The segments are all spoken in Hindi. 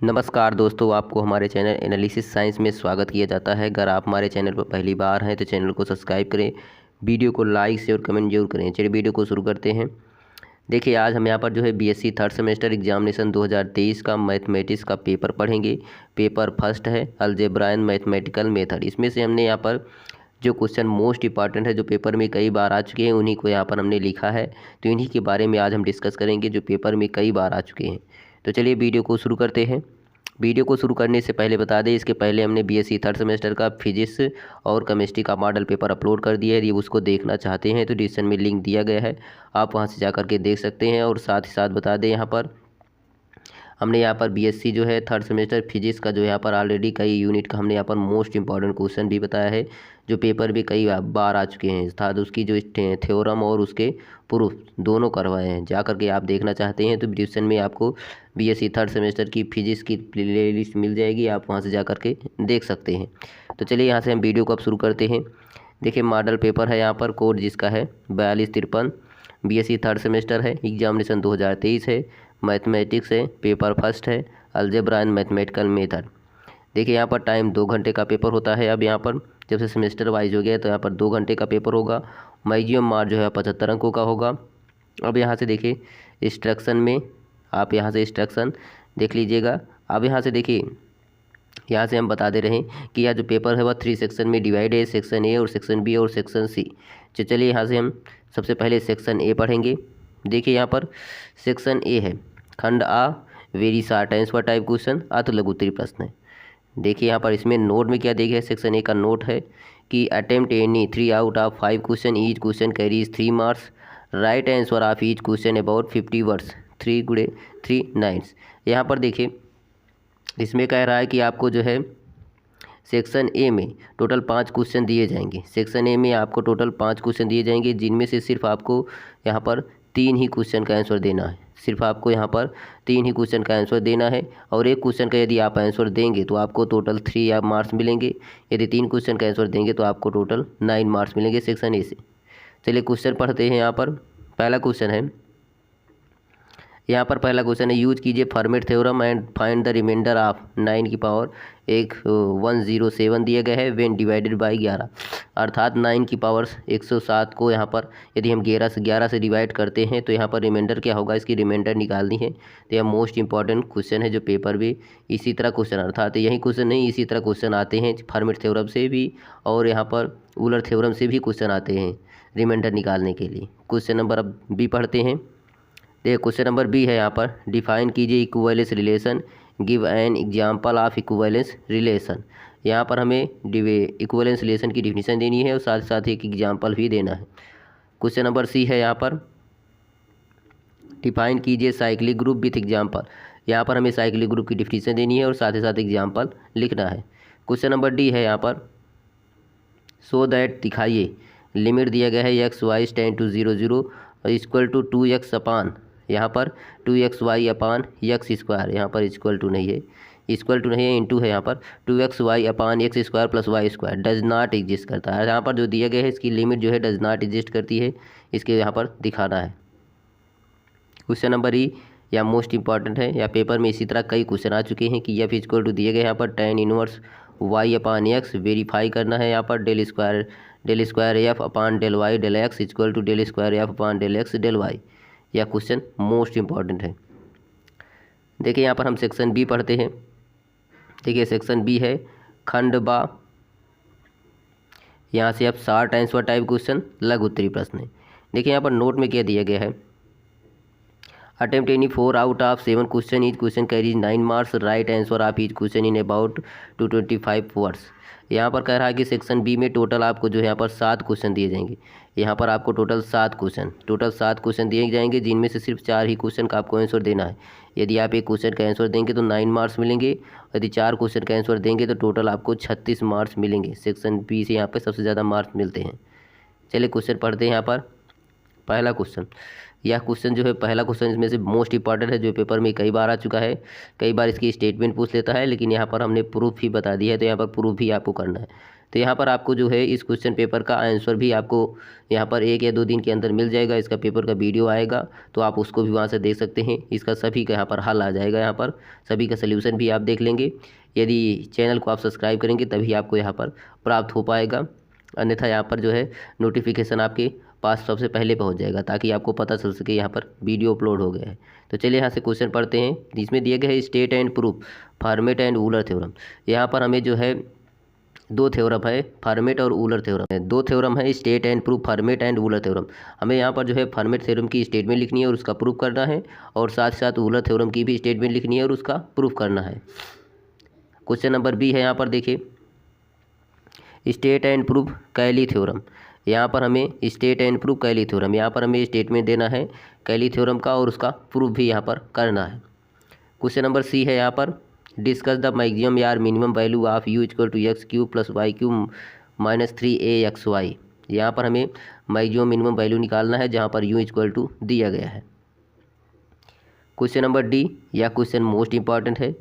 नमस्कार दोस्तों, आपको हमारे चैनल एनालिसिस साइंस में स्वागत किया जाता है। अगर आप हमारे चैनल पर पहली बार हैं तो चैनल को सब्सक्राइब करें, वीडियो को लाइक शेयर कमेंट जरूर करें। चलिए वीडियो को शुरू करते हैं। देखिए, आज हम यहाँ पर जो है बीएससी थर्ड सेमेस्टर एग्जामिनेशन 2023 का मैथमेटिक्स का पेपर पढ़ेंगे। पेपर फर्स्ट है अलजेब्रा एंड मैथमेटिकल मेथड। इसमें से हमने यहाँ पर जो क्वेश्चन मोस्ट इंपॉर्टेंट है, जो पेपर में कई बार आ चुके हैं, उन्हीं को यहाँ पर हमने लिखा है। तो इन्हीं के बारे में आज हम डिस्कस करेंगे जो पेपर में कई बार आ चुके हैं। तो चलिए वीडियो को शुरू करते हैं। वीडियो को शुरू करने से पहले बता दें, इसके पहले हमने बीएससी थर्ड सेमेस्टर का फिजिक्स और केमिस्ट्री का मॉडल पेपर अपलोड कर दिया है। यदि उसको देखना चाहते हैं तो डिस्क्रिप्शन में लिंक दिया गया है, आप वहां से जा कर के देख सकते हैं। और साथ ही साथ बता दें, यहाँ पर हमने यहाँ पर बीएससी जो है थर्ड सेमेस्टर फिजिक्स का जो यहाँ पर ऑलरेडी कई यूनिट का हमने यहाँ पर मोस्ट इंपॉर्टेंट क्वेश्चन भी बताया है, जो पेपर भी कई बार आ चुके हैं। साथ उसकी जो थ्योरम और उसके प्रूफ दोनों करवाए हैं। जा करके आप देखना चाहते हैं तो डिस्क्रिप्शन में आपको बीएससी थर्ड सेमेस्टर की फिजिक्स की प्लेलिस्ट मिल जाएगी, आप वहाँ से जा करके देख सकते हैं। तो चलिए यहाँ से हम वीडियो को अब शुरू करते हैं। देखिए, मॉडल पेपर है यहाँ पर, कोड जिसका है 4253, बीएससी थर्ड सेमेस्टर है, एग्जामिनेशन 2023 है, मैथमेटिक्स है, पेपर फर्स्ट है, अलजेब्रा एंड मैथमेटिकल मेथड। देखिए, यहाँ पर टाइम 2 घंटे का पेपर होता है। अब यहाँ पर जब से सेमेस्टर वाइज हो गया तो यहाँ पर 2 घंटे का पेपर होगा। मैक्सिमम मार्क्स जो है 75 अंकों का होगा। अब यहाँ से देखिए इंस्ट्रक्शन में, आप यहाँ से इंस्ट्रक्शन देख लीजिएगा। अब यहाँ से देखिए, यहाँ से हम बता दे रहे हैं कि यह जो पेपर है वह 3 सेक्शन में डिवाइड है, सेक्शन ए और सेक्शन बी और सेक्शन सी। तो चलिए यहाँ से हम सबसे पहले सेक्शन ए पढ़ेंगे। देखिए, यहाँ पर सेक्शन ए है खंड आ, very short answer type question, अति लघु उत्तरीय प्रश्न है। देखिए, यहाँ पर इसमें नोट में क्या देखिए, सेक्शन ए का नोट है कि attempt any 3 out of 5 question, each question carries 3 marks, right answer of each question about 50 words, 3 गुणे 3 9। यहाँ पर देखिए, इसमें कह रहा है कि आपको जो है सेक्शन ए में टोटल 5 क्वेश्चन दिए जाएंगे। सेक्शन ए में आपको टोटल 5 क्वेश्चन दिए जाएंगे, जिनमें से सिर्फ आपको यहाँ पर 3 ही क्वेश्चन का आंसर देना है। सिर्फ आपको यहाँ पर 3 ही क्वेश्चन का आंसर देना है, और एक क्वेश्चन का यदि आप आंसर देंगे तो आपको टोटल 3 मार्क्स मिलेंगे। यदि 3 क्वेश्चन का आंसर देंगे तो आपको टोटल 9 मार्क्स मिलेंगे सेक्शन ए से। चलिए क्वेश्चन पढ़ते हैं। यहाँ पर पहला क्वेश्चन है, यहाँ पर पहला क्वेश्चन है, यूज कीजिए Fermat theorem and find the remainder of 9 की पावर 107 दिया गया है व्हेन डिवाइडेड बाई 11। अर्थात 9 की पावर 107 को यहाँ पर यदि हम 11 से डिवाइड करते हैं तो यहाँ पर रिमाइंडर क्या होगा, इसकी रिमाइंडर निकालनी है। तो यह मोस्ट इंपॉर्टेंट क्वेश्चन है, जो पेपर भी इसी तरह क्वेश्चन, अर्थात यही क्वेश्चन नहीं, इसी तरह क्वेश्चन आते हैं फॉर्मेट थ्योरम से भी, और यहाँ पर यूलर थ्योरम से भी क्वेश्चन आते हैं रिमाइंडर निकालने के लिए। क्वेश्चन नंबर अब बी पढ़ते हैं। देखिए, क्वेश्चन नंबर बी है यहाँ पर, डिफाइन कीजिए equivalence relation, give an example of equivalence relation. यहाँ पर हमें इक्विवेलेंस रिलेशन की डिफिनीशन देनी है और साथ साथ एक एग्जांपल भी देना है। क्वेश्चन नंबर सी है यहाँ पर, डिफाइन कीजिए साइक्लिक ग्रुप विथ एग्जांपल। यहाँ पर हमें साइक्लिक ग्रुप की डिफिनीशन देनी है और साथ ही साथ एग्जांपल लिखना है। क्वेश्चन नंबर डी है यहाँ पर, सो दैट दिखाइए, लिमिट दिया गया है x y tends to 0 0 equal to 2x upon, यहाँ पर 2xy अपान एक्स स्क्वायर, यहाँ पर इक्वल टू नहीं है, इक्वल टू नहीं है, इंटू है यहाँ पर 2xy upon x square plus y square does not exist करता है। यहाँ पर जो दिया गया है इसकी लिमिट जो है डज नॉट एग्जिस्ट करती है, इसके यहाँ पर दिखाना है। क्वेश्चन नंबर ई या मोस्ट इंपॉर्टेंट है, या पेपर में इसी तरह कई क्वेश्चन आ चुके हैं कि एफ इक्वल टू दिए गए यहाँ पर tan inverse y upon x, verify करना है यहाँ पर del square f upon del y del x equal to del square f upon del x del y. यह क्वेश्चन मोस्ट इंपॉर्टेंट है। देखिए, यहाँ पर हम सेक्शन बी पढ़ते हैं। देखिए, सेक्शन बी है खंड बा, यहाँ से अब शॉर्ट आंसर टाइप क्वेश्चन, लघु उत्तरीय प्रश्न है। देखिए, यहाँ पर नोट में क्या दिया गया है, attempt any 4 out of 7 question, each question carries 9 marks, right answer of each question in about 225 words. यहाँ पर कह रहा है कि सेक्शन बी में टोटल आपको जो है यहाँ पर 7 क्वेश्चन दिए जाएंगे। यहाँ पर आपको टोटल 7 क्वेश्चन दिए जाएंगे, जिनमें से सिर्फ 4 ही क्वेश्चन का आपको आंसर देना है। यदि आप एक क्वेश्चन का आंसर देंगे तो 9 मार्क्स मिलेंगे, यदि 4 क्वेश्चन का आंसर देंगे तो टोटल आपको 36 मार्क्स मिलेंगे। सेक्शन बी से यहाँ पर सबसे ज़्यादा मार्क्स मिलते हैं। चलिए क्वेश्चन पढ़ते हैं। यहाँ पर पहला क्वेश्चन, यह क्वेश्चन जो है पहला क्वेश्चन इसमें से मोस्ट इंपॉर्टेंट है, जो पेपर में कई बार आ चुका है। कई बार इसकी स्टेटमेंट पूछ लेता है, लेकिन यहाँ पर हमने प्रूफ ही बता दिया है, तो यहाँ पर प्रूफ भी आपको करना है। तो यहाँ पर आपको जो है इस क्वेश्चन पेपर का आंसर भी आपको यहाँ पर 1 या 2 दिन के अंदर मिल जाएगा। इसका पेपर का वीडियो आएगा तो आप उसको भी वहाँ से देख सकते हैं। इसका सभी का यहाँ पर हल आ जाएगा, यहाँ पर सभी का सल्यूशन भी आप देख लेंगे। यदि चैनल को आप सब्सक्राइब करेंगे तभी आपको यहाँ पर प्राप्त हो पाएगा, अन्यथा यहाँ पर जो है नोटिफिकेशन आपके पास सबसे पहले पहुँच जाएगा, ताकि आपको पता चल सके यहाँ पर वीडियो अपलोड हो गया है। तो चलिए यहाँ से क्वेश्चन पढ़ते हैं। इसमें दिए गए है state and proof format and Euler theorem. यहाँ पर हमें जो है 2 थ्योरम है, फॉर्मेट और ऊलर थ्योरम है। 2 थ्योरम है, state and proof, format and Euler theorem. हमें यहाँ पर जो है फॉर्मेट थ्योरम की स्टेटमेंट लिखनी है और उसका प्रूफ करना है, और साथ साथ ऊलर थ्योरम की भी स्टेटमेंट लिखनी है और उसका प्रूफ करना है। क्वेश्चन नंबर बी है, यहाँ पर देखिए state and proof Cayley theorem. यहाँ पर हमें state and proof Cayley theorem, यहाँ पर हमें स्टेटमेंट देना है कैली थ्योरम का और उसका प्रूफ भी यहाँ पर करना है। क्वेश्चन नंबर सी है, यहाँ पर डिस्कस द मैक्सिमम या minimum value of u equal to x cube plus y cube minus 3aXy। यहाँ पर हमें मैक्सिमम मिनिमम वैल्यू निकालना है जहाँ पर u इक्वल टू दिया गया है। क्वेश्चन नंबर डी, यह क्वेश्चन मोस्ट इंपॉर्टेंट है।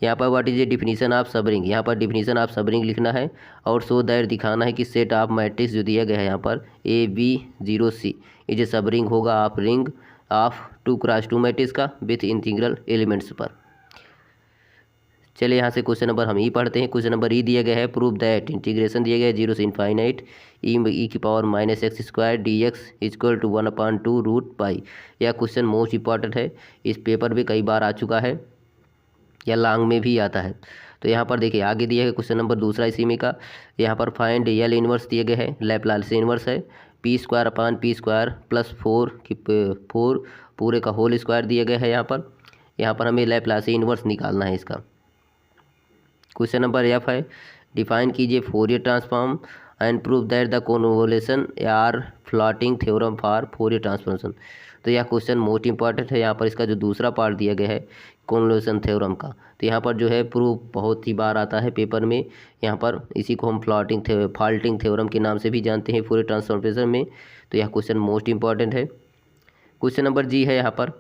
यहाँ पर what is a definition of subring, यहाँ पर डिफिनीशन ऑफ सबरिंग लिखना है और सो दैट दिखाना है कि सेट ऑफ मैट्रिक्स जो दिया गया है यहाँ पर AB0C इज ए सबरिंग होगा of ring of 2x2 matrix का विथ इंटीग्रल एलिमेंट्स पर। चलिए यहाँ से क्वेश्चन नंबर हम ही पढ़ते हैं। क्वेश्चन नंबर ई दिया गया है प्रूव दैट इंटीग्रेशन दिया गया है 0 से infinite e⁻⁻x² dx equal to 1/2√π। यह क्वेश्चन मोस्ट इंपॉर्टेंट है, इस पेपर में कई बार आ चुका है या लॉन्ग में भी आता है। तो यहाँ पर देखिए आगे दिया है क्वेश्चन नंबर दूसरा इसी में का। यहाँ पर फाइंड एल इनवर्स दिए गए है, लैप्लास इनवर्स है p² प्लस 4 पूरे का होल स्क्वायर दिया गया है। यहाँ पर हमें लैप्लास इनवर्स निकालना है इसका। क्वेश्चन नंबर एफ है डिफाइन कीजिए Fourier transform and prove that the convolution or faltung theorem for Fourier transformation. तो यह क्वेश्चन मोस्ट इंपॉर्टेंट है। यहाँ पर इसका जो दूसरा पार्ट दिया गया है कन्वोल्यूशन थ्योरम का, तो यहाँ पर जो है प्रूफ बहुत ही बार आता है पेपर में। यहाँ पर इसी को हम फॉल्टिंग थ्योरम के नाम से भी जानते हैं फोरियर ट्रांसफॉर्मेशन में। तो यह क्वेश्चन मोस्ट इंपॉर्टेंट है। क्वेश्चन नंबर जी है, यहाँ पर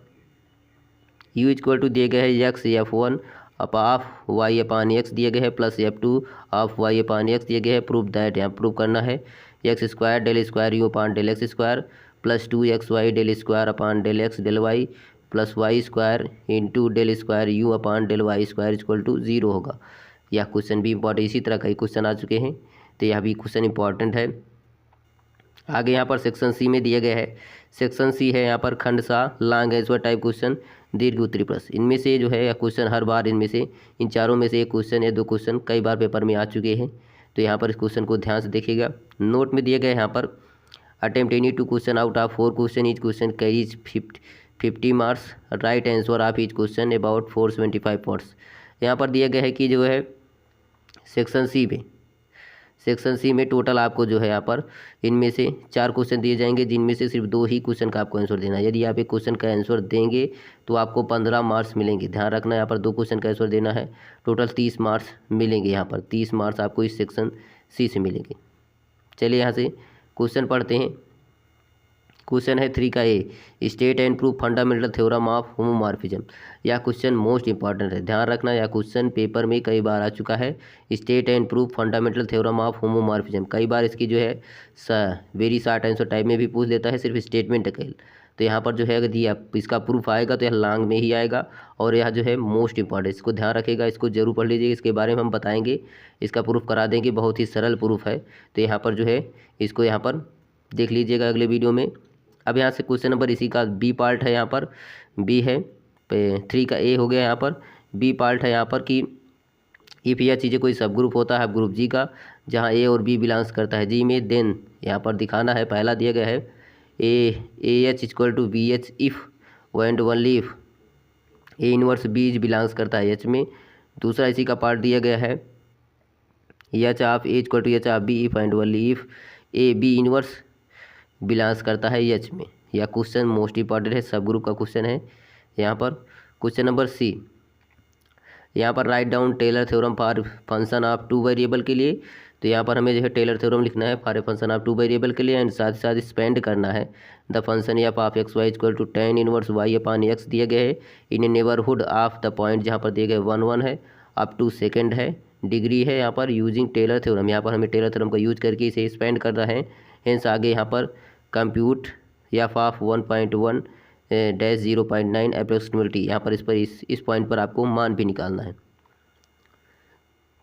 u इक्वल टू दिए गए है x f1 ऑफ y/x दिए गए हैं प्लस f2 ऑफ y/x दिए गए हैं। प्रूफ दैट, यहाँ प्रूव करना है x² del square u/x² plus 2xy del square upon del x del y plus y² into del square u/y² equal to 0 होगा। यह क्वेश्चन भी इंपॉर्टेंट, इसी तरह कई क्वेश्चन आ चुके हैं, तो यह भी क्वेश्चन इंपॉर्टेंट है। आगे यहाँ पर सेक्शन सी में दिया गया है, सेक्शन सी है यहाँ पर खंड सा लॉन्ग आंसर टाइप क्वेश्चन दीर्घ उत्तरी प्रश्न। इनमें से जो है यह क्वेश्चन हर बार इनमें से इन चारों में से एक क्वेश्चन या 2 क्वेश्चन कई बार पेपर में आ चुके हैं। तो यहाँ पर इस क्वेश्चन को ध्यान से देखिएगा। नोट में दिया गया है यहाँ पर attempt any 2 question out of 4 question, each question carries 50 marks, right answer of each question about 475 words. यहाँ पर दिया गया है कि जो है सेक्शन सी में टोटल आपको जो है यहाँ पर इनमें से 4 क्वेश्चन दिए जाएंगे, जिनमें से सिर्फ 2 ही क्वेश्चन का आपको आंसर देना है। यदि आप एक क्वेश्चन का आंसर देंगे तो आपको 15 मार्क्स मिलेंगे। ध्यान रखना, यहाँ पर 2 क्वेश्चन का आंसर देना है, टोटल 30 मार्क्स मिलेंगे। यहाँ पर 30 मार्क्स आपको इस सेक्शन सी से मिलेंगे। चलिए यहाँ से क्वेश्चन पढ़ते हैं। क्वेश्चन है 3 का A state and proof fundamental theorem of homomorphism. यह क्वेश्चन मोस्ट इंपॉर्टेंट है, ध्यान रखना, यह क्वेश्चन पेपर में कई बार आ चुका है। State and proof fundamental theorem of homomorphism, कई बार इसकी जो है वेरी शॉर्ट आंसर टाइप में भी पूछ लेता है, सिर्फ स्टेटमेंट अकेले। तो यहाँ पर जो है यदि आप इसका प्रूफ आएगा तो यह लॉन्ग में ही आएगा, और यह जो है मोस्ट इंपॉर्टेंट, इसको ध्यान रखेगा, इसको जरूर पढ़ लीजिए। इसके बारे में हम बताएंगे, इसका प्रूफ करा देंगे, बहुत ही सरल प्रूफ है। तो यहाँ पर जो है इसको यहाँ पर देख लीजिएगा अगले वीडियो में। अब यहाँ से क्वेश्चन नंबर इसी का बी पार्ट है, यहाँ पर बी है, 3 का ए हो गया, यहाँ पर बी पार्ट है यहाँ पर कि इफ़ यह चीज़ें कोई सब ग्रुप होता है ग्रुप जी का, जहाँ ए और बी बिलोंग्स करता है जी में, देन यहाँ पर दिखाना है, पहला दिया गया है AH equal to BH if and only if A inverse B belongs करता है एच में। दूसरा इसी का पार्ट दिया गया है H of A equal to H of B if and only if A B inverse belongs करता है एच में। यह क्वेश्चन मोस्ट इंपॉर्टेंट है, सब ग्रुप का क्वेश्चन है। यहाँ पर क्वेश्चन नंबर सी, यहाँ पर write down Taylor theorem for function of 2 variable के लिए। तो यहाँ पर हमें जो है टेलर थ्योरम लिखना है for a function of 2 variable के लिए, एंड साथ ही साथ स्पेंड करना है the function F of XY equal to tan inverse y upon x दिए गए है in a neighbourhood of the point, जहाँ पर दिए गए 1 1 है, अप टू सेकेंड है, डिग्री है यहाँ पर यूजिंग टेलर थ्योरम, यहाँ पर हमें टेलर थ्योरम का यूज करके इसे एक्सपेंड करना है। हेंस आगे यहाँ पर कंप्यूट एफ ऑफ 1.1-0.9 अप्रोक्सीमेटली, यहाँ पर इस पॉइंट पर आपको मान भी निकालना है।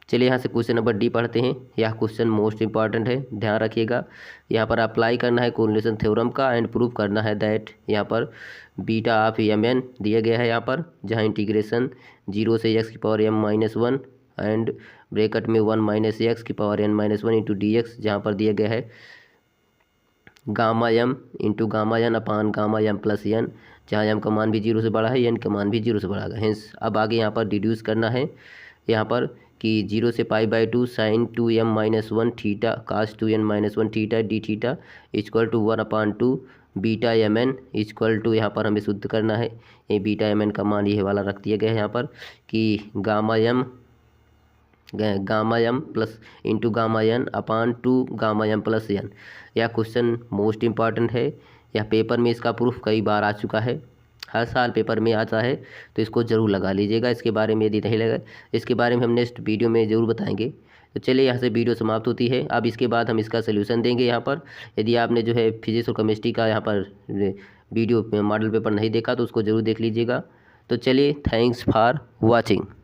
चलिए यहाँ से क्वेश्चन नंबर डी पढ़ते हैं। यह क्वेश्चन मोस्ट इंपॉर्टेंट है, ध्यान रखिएगा। यहाँ पर अप्लाई करना है कोरिलेशन थ्योरम का एंड प्रूव करना है दैट, यहाँ पर बीटा ऑफ mn दिया गया है यहाँ पर, जहाँ इंटीग्रेशन 0 से x⁻m-1 एंड ब्रैकेट में 1 - x⁻n-1 इंटू dx, जहाँ पर दिया गया है gamma m into gamma n अपान गामा m प्लस n, जहाँ m का मान भी 0 से बड़ा है, n का मान भी 0 से बड़ा है। हेंस अब आगे यहाँ पर डिड्यूस करना है यहाँ पर कि 0 से π/2 sin 2m-1 theta cos 2n-1 theta D theta equal to 1/2 beta mn equal to, यहाँ पर हमें शुद्ध करना है, ये बीटा mn का मान ये वाला रख दिया गया है यहाँ पर कि gamma m plus into gamma n अपान 2 गामा m प्लस n। यह क्वेश्चन मोस्ट इम्पॉर्टेंट है, यह पेपर में इसका प्रूफ कई बार आ चुका है, हर साल पेपर में आता है, तो इसको ज़रूर लगा लीजिएगा। इसके बारे में यदि नहीं लगा, इसके बारे में हम नेक्स्ट वीडियो में ज़रूर बताएंगे। तो चलिए यहाँ से वीडियो समाप्त होती है। अब इसके बाद हम इसका सोल्यूशन देंगे यहाँ पर। यदि आपने जो है फिजिक्स और केमिस्ट्री का यहाँ पर वीडियो मॉडल पेपर नहीं देखा तो उसको ज़रूर देख लीजिएगा। तो चलिए, थैंक्स फॉर वॉचिंग।